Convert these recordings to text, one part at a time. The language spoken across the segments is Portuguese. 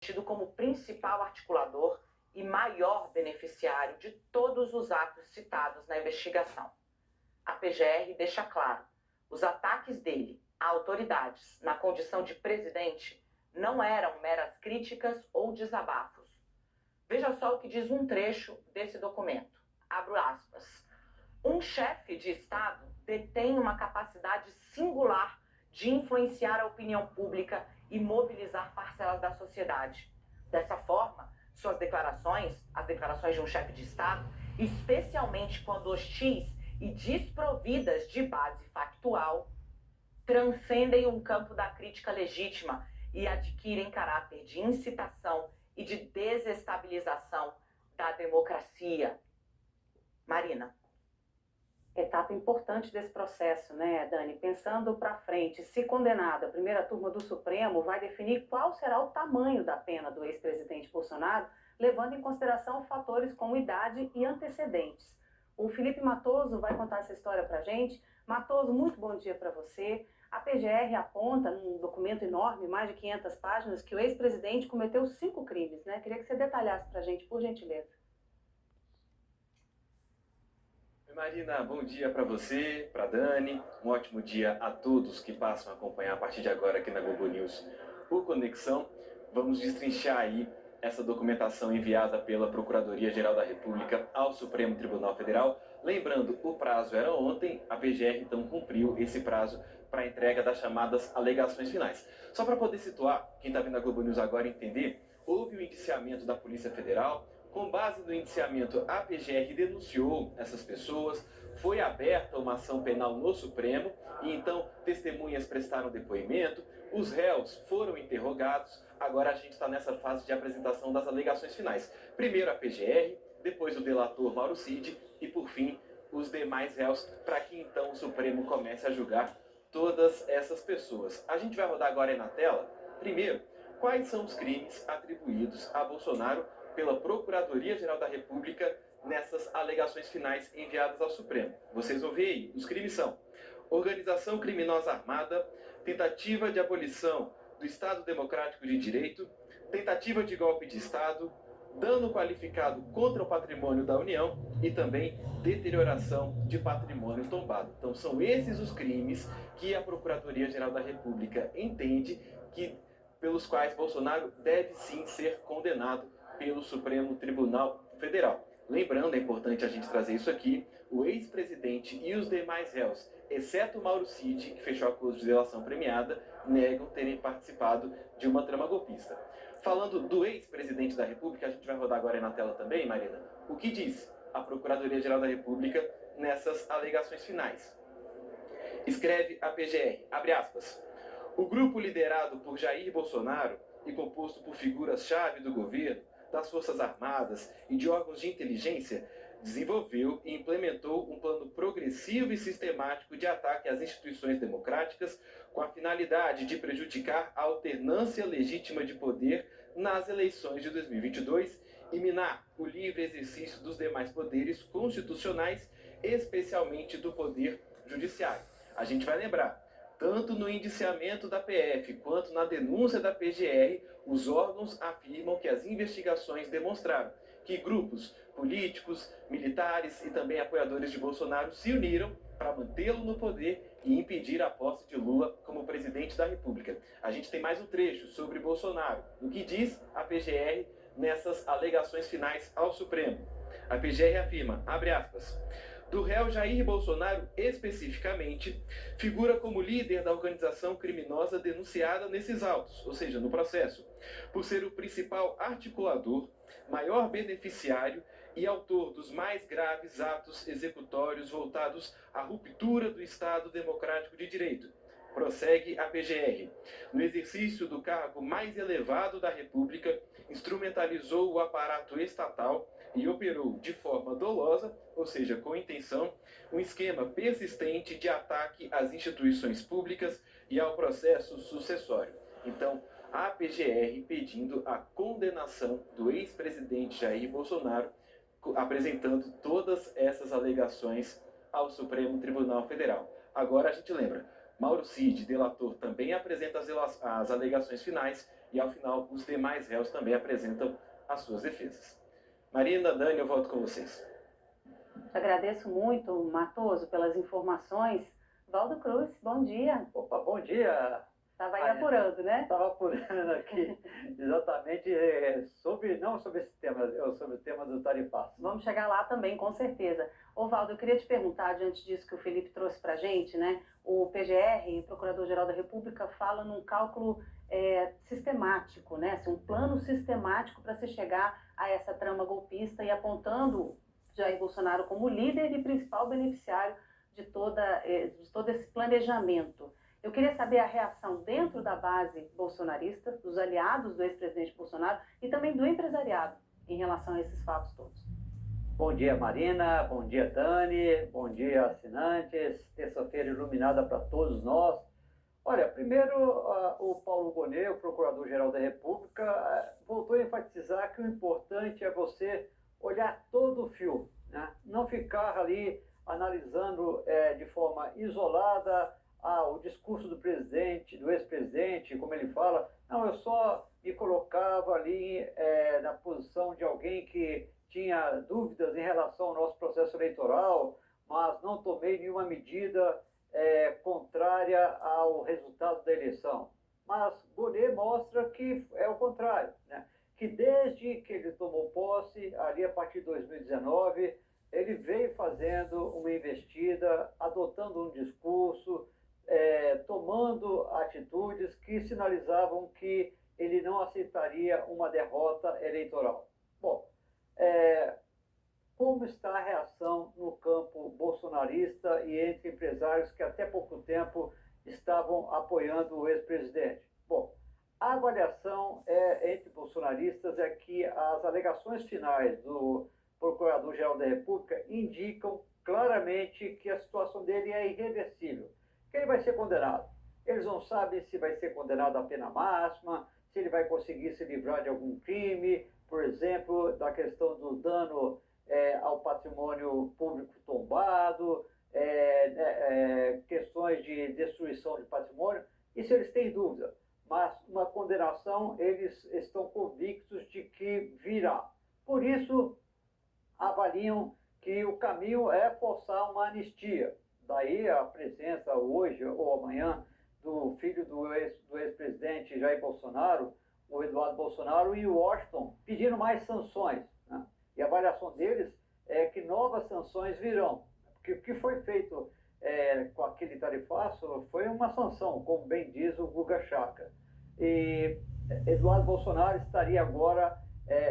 tido como principal articulador e maior beneficiário de todos os atos citados na investigação. A PGR deixa claro, os ataques dele a autoridades na condição de presidente não eram meras críticas ou desabafos. Veja só o que diz um trecho desse documento. Abro aspas. Um chefe de Estado detém uma capacidade singular de influenciar a opinião pública e mobilizar parcelas da sociedade. Dessa forma, suas declarações, as declarações de um chefe de Estado, especialmente quando hostis e desprovidas de base factual, transcendem o campo da crítica legítima e adquirem caráter de incitação e de desestabilização da democracia. Marina. Etapa importante desse processo, né, Dani? Pensando para frente, se condenado, a primeira turma do Supremo vai definir qual será o tamanho da pena do ex-presidente Bolsonaro, levando em consideração fatores como idade e antecedentes. O Felipe Matoso vai contar essa história para a gente. Matoso, muito bom dia para você. A PGR aponta, num documento enorme, mais de 500 páginas, que o ex-presidente cometeu 5 crimes, né? Queria que você detalhasse para a gente, por gentileza. Marina, bom dia para você, para Dani, um ótimo dia a todos que passam a acompanhar a partir de agora aqui na Globo News o Conexão. Vamos destrinchar aí essa documentação enviada pela Procuradoria-Geral da República ao Supremo Tribunal Federal. Lembrando, o prazo era ontem, a PGR então cumpriu esse prazo para a entrega das chamadas alegações finais. Só para poder situar, quem está vendo a Globo News agora entender, houve o indiciamento da Polícia Federal. Com base no indiciamento, a PGR denunciou essas pessoas, foi aberta uma ação penal no Supremo e então testemunhas prestaram depoimento, os réus foram interrogados, agora a gente está nessa fase de apresentação das alegações finais. Primeiro a PGR, depois o delator Mauro Cid e por fim os demais réus, para que então o Supremo comece a julgar todas essas pessoas. A gente vai rodar agora aí na tela, primeiro, quais são os crimes atribuídos a Bolsonaro pela Procuradoria-Geral da República nessas alegações finais enviadas ao Supremo. Vocês vão ver aí, os crimes são organização criminosa armada, tentativa de abolição do Estado Democrático de Direito, tentativa de golpe de Estado, dano qualificado contra o patrimônio da União e também deterioração de patrimônio tombado. Então são esses os crimes que a Procuradoria-Geral da República entende que pelos quais Bolsonaro deve sim ser condenado pelo Supremo Tribunal Federal. Lembrando, é importante a gente trazer isso aqui, o ex-presidente e os demais réus, exceto Mauro Cid, que fechou acordo de delação premiada, negam terem participado de uma trama golpista. Falando do ex-presidente da República, a gente vai rodar agora aí na tela também, Marina, o que diz a Procuradoria-Geral da República nessas alegações finais. Escreve a PGR, abre aspas, o grupo liderado por Jair Bolsonaro e composto por figuras-chave do governo, das Forças Armadas e de órgãos de inteligência, desenvolveu e implementou um plano progressivo e sistemático de ataque às instituições democráticas com a finalidade de prejudicar a alternância legítima de poder nas eleições de 2022 e minar o livre exercício dos demais poderes constitucionais, especialmente do poder judiciário. A gente vai lembrar, tanto no indiciamento da PF quanto na denúncia da PGR, os órgãos afirmam que as investigações demonstraram que grupos políticos, militares e também apoiadores de Bolsonaro se uniram para mantê-lo no poder e impedir a posse de Lula como presidente da República. A gente tem mais um trecho sobre Bolsonaro, o que diz a PGR nessas alegações finais ao Supremo. A PGR afirma, abre aspas, do réu Jair Bolsonaro especificamente, figura como líder da organização criminosa denunciada nesses autos, ou seja, no processo, por ser o principal articulador, maior beneficiário e autor dos mais graves atos executórios voltados à ruptura do Estado Democrático de Direito. Prossegue a PGR. No exercício do cargo mais elevado da República, instrumentalizou o aparato estatal e operou de forma dolosa, ou seja, com intenção, um esquema persistente de ataque às instituições públicas e ao processo sucessório. Então, a PGR pedindo a condenação do ex-presidente Jair Bolsonaro, apresentando todas essas alegações ao Supremo Tribunal Federal. Agora a gente lembra, Mauro Cid, delator, também apresenta as alegações finais e, ao final, os demais réus também apresentam as suas defesas. Marina, Dani, eu volto com vocês. Te agradeço muito, Matoso, pelas informações. Valdo Cruz, bom dia. Opa, bom dia. Estava aí apurando, né? Estava apurando aqui, exatamente, não sobre esse tema, sobre o tema do tarifaço. Vamos chegar lá também, com certeza. Ô, Valdo, eu queria te perguntar, diante disso que o Felipe trouxe para a gente, né? O PGR, Procurador-Geral da República, fala num cálculo sistemático, né? Assim, um plano sistemático para se chegar a essa trama golpista e apontando Jair Bolsonaro como líder e principal beneficiário de todo esse planejamento. Eu queria saber a reação dentro da base bolsonarista, dos aliados do ex-presidente Bolsonaro e também do empresariado em relação a esses fatos todos. Bom dia, Marina. Bom dia, Dani. Bom dia, assinantes. Terça-feira iluminada para todos nós. Olha, primeiro, o Paulo Gonet, o Procurador-Geral da República, voltou a enfatizar que o importante é você olhar todo o fio, né? Não ficar ali analisando de forma isolada o discurso do presidente, do ex-presidente, como ele fala. Não, eu só me colocava ali na posição de alguém que tinha dúvidas em relação ao nosso processo eleitoral, mas não tomei nenhuma medida contrária ao resultado da eleição. Mas Gonet mostra que é o contrário, né? Que desde que ele tomou posse, ali a partir de 2019, ele veio fazendo uma investida, adotando um discurso, tomando atitudes que sinalizavam que ele não aceitaria uma derrota eleitoral. Bom, como está a reação no campo bolsonarista e entre empresários que até pouco tempo estavam apoiando o ex-presidente? Bom, a avaliação entre bolsonaristas é que as alegações finais do Procurador-Geral da República indicam claramente que a situação dele é irreversível, que ele vai ser condenado. Eles não sabem se vai ser condenado à pena máxima, se ele vai conseguir se livrar de algum crime, por exemplo, da questão do dano ao patrimônio público tombado, questões de destruição de patrimônio. Isso eles têm dúvida, mas uma condenação eles estão convictos de que virá. Por isso, avaliam que o caminho é forçar uma anistia. Daí a presença hoje ou amanhã do filho do ex-presidente Jair Bolsonaro, o Eduardo Bolsonaro, em Washington, pedindo mais sanções, né? E a avaliação deles é que novas sanções virão. Porque o que foi feito com aquele tarifaço foi uma sanção, como bem diz o Guga Chakra. E Eduardo Bolsonaro estaria agora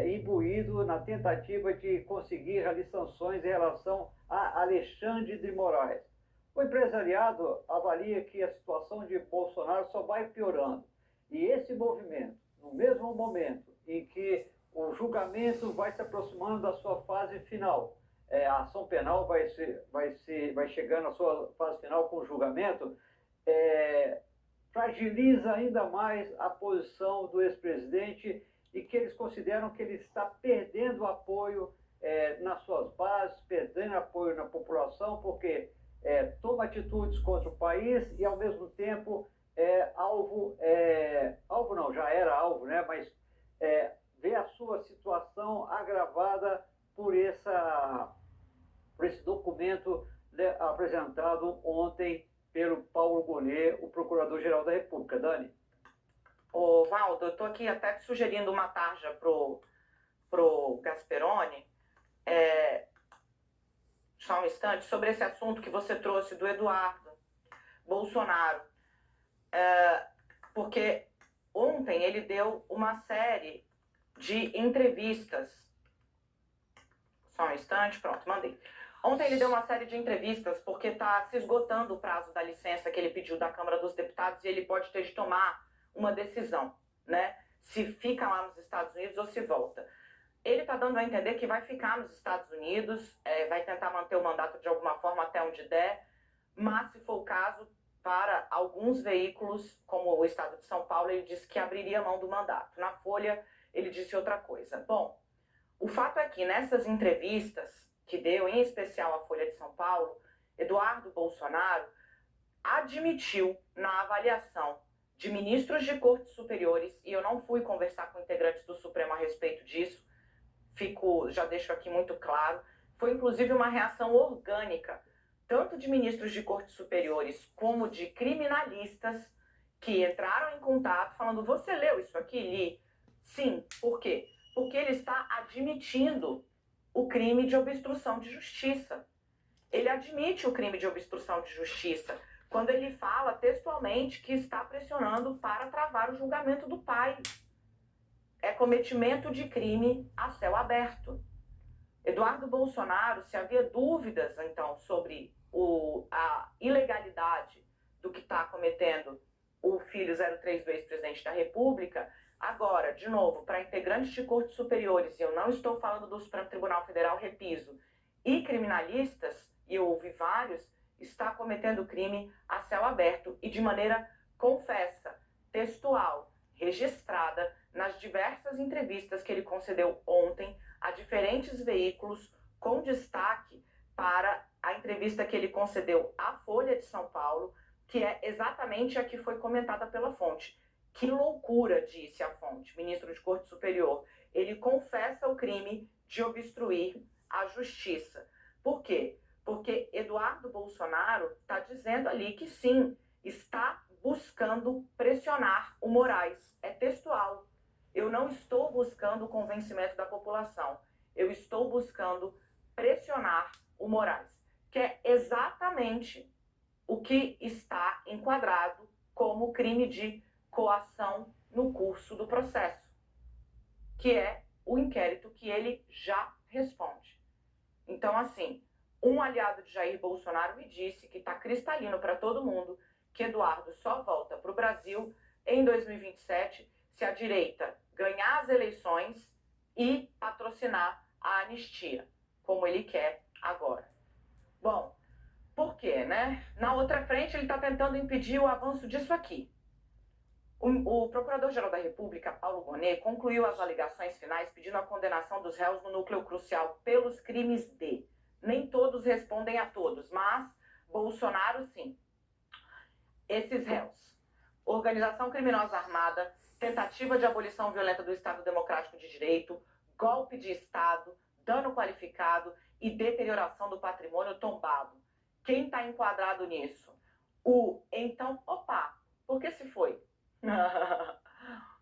imbuído na tentativa de conseguir ali sanções em relação a Alexandre de Moraes. O empresariado avalia que a situação de Bolsonaro só vai piorando. E esse movimento, no mesmo momento em que o julgamento vai se aproximando da sua fase final, a ação penal vai chegando à sua fase final com o julgamento, fragiliza ainda mais a posição do ex-presidente e que eles consideram que ele está perdendo apoio nas suas bases, perdendo apoio na população, porque toma atitudes contra o país e, ao mesmo tempo, alvo não, já era alvo, né? Mas vê a sua situação agravada por esse documento apresentado ontem pelo Paulo Gonet, o Procurador-Geral da República. Dani? Ô, Valdo, eu estou aqui até te sugerindo uma tarja pro Gasperoni, só um instante, sobre esse assunto que você trouxe do Eduardo Bolsonaro. Porque ontem ele deu uma série de entrevistas. Só um instante, pronto, mandei. Ontem ele deu uma série de entrevistas porque está se esgotando o prazo da licença que ele pediu da Câmara dos Deputados e ele pode ter de tomar uma decisão, né? Se fica lá nos Estados Unidos ou se volta. Ele está dando a entender que vai ficar nos Estados Unidos, vai tentar manter o mandato de alguma forma até onde der, mas se for o caso, para alguns veículos, como o Estado de São Paulo, ele disse que abriria mão do mandato. Na Folha, ele disse outra coisa. Bom, o fato é que nessas entrevistas que deu, em especial a Folha de São Paulo, Eduardo Bolsonaro admitiu na avaliação de ministros de cortes superiores, e eu não fui conversar com integrantes do Supremo a respeito disso, já deixo aqui muito claro, foi inclusive uma reação orgânica, tanto de ministros de cortes superiores como de criminalistas que entraram em contato falando, você leu isso aqui, Li? Sim, por quê? Porque ele está admitindo o crime de obstrução de justiça. Ele admite o crime de obstrução de justiça quando ele fala textualmente que está pressionando para travar o julgamento do pai. É cometimento de crime a céu aberto. Eduardo Bolsonaro, se havia dúvidas, então, sobre a ilegalidade do que está cometendo o filho 03 do ex-presidente da República, agora, de novo, para integrantes de cortes superiores, e eu não estou falando do Supremo Tribunal Federal, repiso, e criminalistas, e eu ouvi vários, está cometendo crime a céu aberto e de maneira confessa, textual, registrada nas diversas entrevistas que ele concedeu ontem a diferentes veículos, com destaque para a entrevista que ele concedeu à Folha de São Paulo, que é exatamente a que foi comentada pela fonte. Que loucura, disse a fonte, ministro de Corte Superior. Ele confessa o crime de obstruir a justiça. Por quê? Porque Eduardo Bolsonaro está dizendo ali que sim, está buscando pressionar o Moraes. É textual. Eu não estou buscando o convencimento da população. Eu estou buscando pressionar o Moraes, que é exatamente o que está enquadrado como crime de coação no curso do processo, que é o inquérito que ele já responde. Então, assim, um aliado de Jair Bolsonaro me disse que está cristalino para todo mundo que Eduardo só volta para o Brasil em 2027 se a direita ganhar as eleições e patrocinar a anistia, como ele quer agora. Bom, por quê, né? Na outra frente, ele está tentando impedir o avanço disso aqui. O Procurador-Geral da República, Paulo Gonet, concluiu as alegações finais pedindo a condenação dos réus no núcleo crucial pelos crimes de. Nem todos respondem a todos, mas Bolsonaro sim. Esses réus: organização criminosa armada, tentativa de abolição violenta do Estado Democrático de Direito, golpe de Estado, dano qualificado e deterioração do patrimônio tombado. Quem está enquadrado nisso? Por que se foi?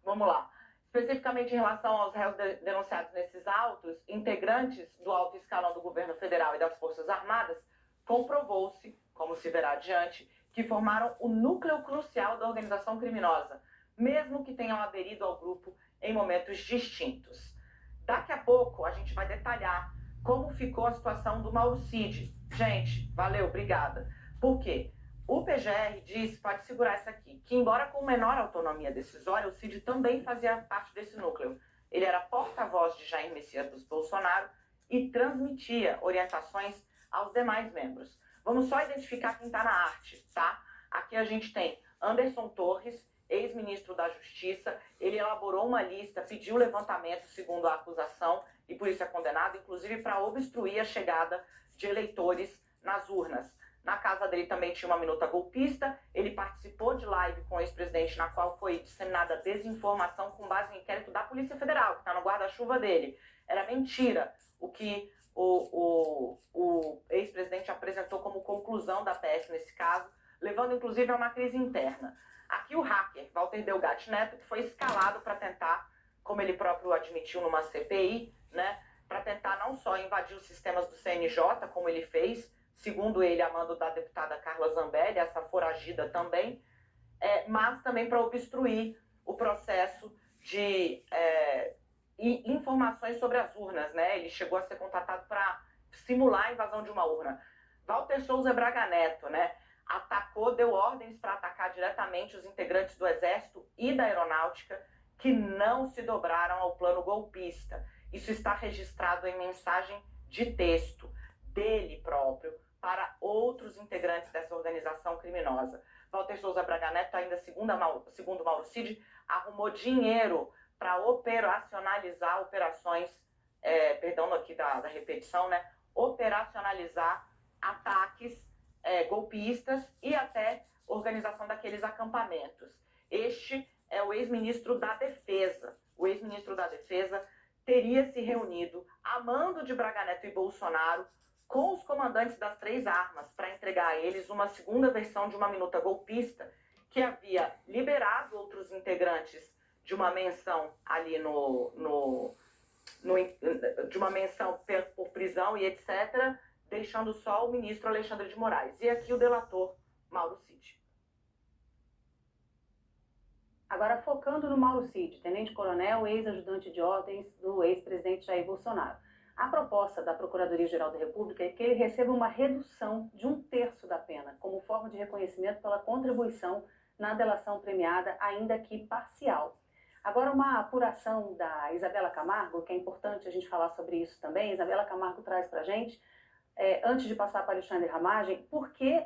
Vamos lá. Especificamente em relação aos réus denunciados nesses autos, integrantes do alto escalão do governo federal e das Forças Armadas, comprovou-se, como se verá adiante, que formaram o núcleo crucial da organização criminosa, mesmo que tenham aderido ao grupo em momentos distintos. Daqui a pouco a gente vai detalhar como ficou a situação do Mauro Cid. Gente, valeu, obrigada. Por quê? O PGR diz, pode segurar isso aqui, que embora com menor autonomia decisória, o Cid também fazia parte desse núcleo. Ele era porta-voz de Jair Messias Bolsonaro e transmitia orientações aos demais membros. Vamos só identificar quem está na arte, tá? Aqui a gente tem Anderson Torres, ex-ministro da Justiça. Ele elaborou uma lista, pediu levantamento segundo a acusação e por isso é condenado, inclusive para obstruir a chegada de eleitores nas urnas. Na casa dele também tinha uma minuta golpista. Ele participou de live com o ex-presidente na qual foi disseminada desinformação com base em inquérito da Polícia Federal, que está no guarda-chuva dele. Era mentira o que o ex-presidente apresentou como conclusão da PF nesse caso, levando inclusive a uma crise interna. Aqui o hacker, Walter Delgatti Neto, que foi escalado para tentar, como ele próprio admitiu numa CPI, né, para tentar não só invadir os sistemas do CNJ, como ele fez, segundo ele, a mando da deputada Carla Zambelli, essa foragida também, mas também para obstruir o processo de informações sobre as urnas, né? Ele chegou a ser contratado para simular a invasão de uma urna. Walter Souza Braga Neto, né? Deu ordens para atacar diretamente os integrantes do Exército e da Aeronáutica que não se dobraram ao plano golpista. Isso está registrado em mensagem de texto dele próprio para outros integrantes dessa organização criminosa. Walter Souza Braga Neto, ainda segundo Mauro Cid, arrumou dinheiro para operacionalizar operações, perdão aqui da repetição, né? Operacionalizar ataques golpistas e até organização daqueles acampamentos. Este é o ex-ministro da Defesa. O ex-ministro da Defesa teria se reunido a mando de Braga Neto e Bolsonaro com os comandantes das 3 armas para entregar a eles uma segunda versão de uma minuta golpista que havia liberado outros integrantes de uma menção ali de uma menção por prisão e etc., deixando só o ministro Alexandre de Moraes. E aqui o delator Mauro Cid. Agora, focando no Mauro Cid, tenente-coronel, ex-ajudante de ordens do ex-presidente Jair Bolsonaro. A proposta da Procuradoria-Geral da República é que ele receba uma redução de 1/3 da pena, como forma de reconhecimento pela contribuição na delação premiada, ainda que parcial. Agora, uma apuração da Isabela Camargo, que é importante a gente falar sobre isso também. Isabela Camargo traz para a gente, antes de passar para Alexandre Ramagem, por que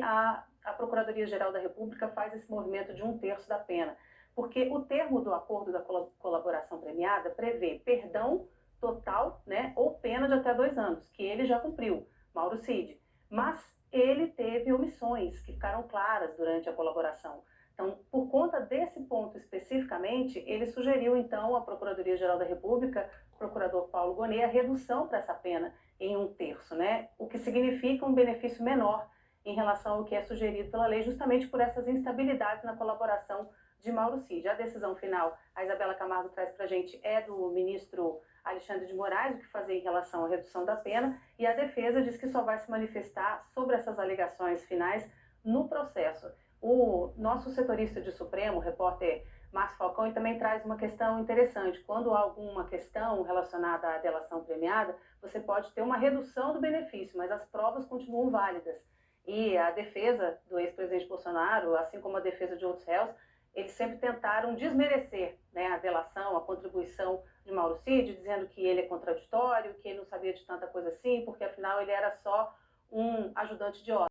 a Procuradoria-Geral da República faz esse movimento de 1/3 da pena. Porque o termo do acordo da colaboração premiada prevê perdão total, né, ou pena de até 2 anos, que ele já cumpriu, Mauro Cid. Mas ele teve omissões que ficaram claras durante a colaboração. Então, por conta desse ponto especificamente, ele sugeriu, então, à Procuradoria-Geral da República, o procurador Paulo Gonet, a redução para essa pena em 1/3, né, o que significa um benefício menor em relação ao que é sugerido pela lei, justamente por essas instabilidades na colaboração de Mauro Cid. A decisão final, a Isabela Camargo traz para a gente, é do ministro Alexandre de Moraes, o que fazer em relação à redução da pena, e a defesa diz que só vai se manifestar sobre essas alegações finais no processo. O nosso setorista de Supremo, o repórter Márcio Falcão, também traz uma questão interessante. Quando há alguma questão relacionada à delação premiada, você pode ter uma redução do benefício, mas as provas continuam válidas. E a defesa do ex-presidente Bolsonaro, assim como a defesa de outros réus, eles sempre tentaram desmerecer, né, a delação, a contribuição de Mauro Cid, dizendo que ele é contraditório, que ele não sabia de tanta coisa assim, porque afinal ele era só um ajudante de ordem.